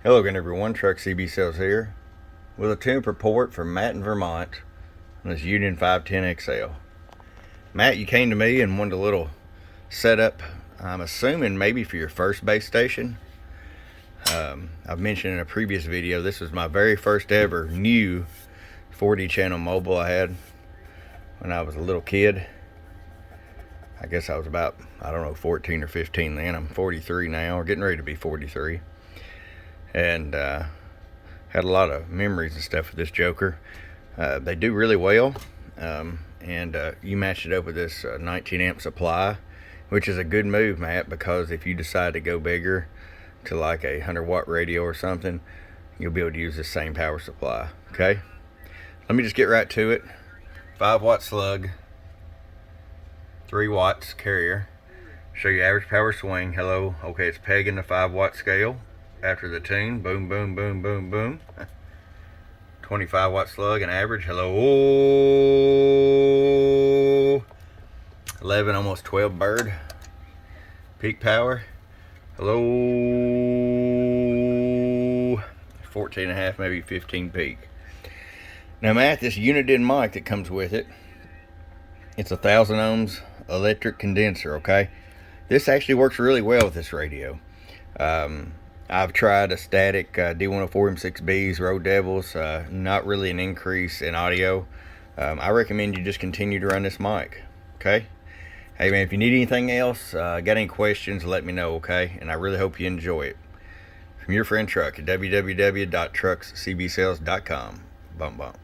Hello again everyone, Truck CB Sales here with a tune report from Matt in Vermont on this Uniden 510XL. Matt, you came to me and wanted a little setup, I'm assuming maybe for your first base station. I've mentioned in a previous video, this was my very first ever new 40 channel mobile I had when I was a little kid. I guess I was about, 14 or 15 then. I'm 43 now, or getting ready to be 43. And had a lot of memories and stuff with this Joker. They do really well, and you matched it up with this 19 amp supply, which is a good move, Matt, because if you decide to go bigger to like a 100-watt radio or something, you'll be able to use the same power supply. Okay, let me just get right to it. 5-watt slug, 3 watts carrier. Show you average power swing. Hello. Okay, it's pegging the 5-watt scale after the tune. Boom, boom, boom, boom, boom. 25-watt slug and average. Hello. 11, almost 12 bird. Peak power. Hello. 14 and a half, maybe 15 peak. Now, Matt, this Uniden mic that comes with it, it's 1,000 ohms electric condenser, okay? This actually works really well with this radio. I've tried a static D104M6Bs, Road Devils, not really an increase in audio. I recommend you just continue to run this mic, okay? Hey man, if you need anything else, got any questions, let me know, okay? And I really hope you enjoy it. From your friend Truck at www.truckscbsales.com. Bump bump.